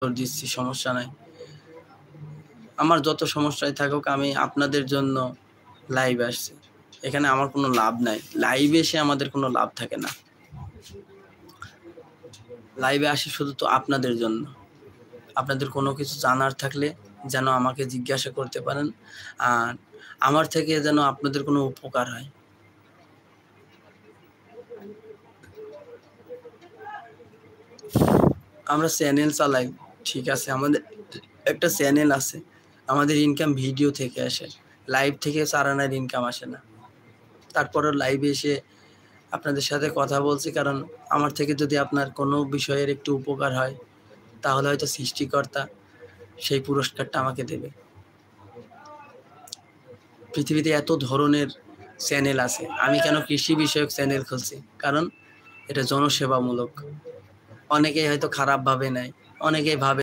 দিচ্ছি, সমস্যা নাই। আমার যত সমস্যাই থাকুক আমি আপনাদের জন্য লাইভে আসছি। এখানে আমার কোনো লাভ নাই। লাইভে এসে আমাদের কোনো লাভ থাকে না। লাইভে আসি শুধু তো আপনাদের জন্য। আপনাদের কোনো কিছু জানার থাকলে যেন আমাকে জিজ্ঞাসা করতে পারেন। আর আমার থেকে যেন আপনাদের কোনো উপকার হয়। আমরা চ্যানেল চালাই, ঠিক আছে। আমাদের একটা চ্যানেল আছে। আমাদের ইনকাম ভিডিও থেকে আসে। লাইভ থেকে 4 আনার ইনকাম আসে না। তারপরেও লাইভে এসে আপনাদের সাথে কথা বলছি, কারণ আমার থেকে যদি আপনার কোনো বিষয়ের একটু উপকার হয়, তাহলে হয়তো সৃষ্টিকর্তা সেই পুরস্কারটা আমাকে দেবে। পৃথিবীতে এত ধরনের চ্যানেল আছে। আমি কেন কৃষি বিষয়ক চ্যানেল খুলছি? কারণ এটা জনসেবামূলক। অনেকেই হয়তো খারাপ ভাবে নেয়। অনেকেই ভাবে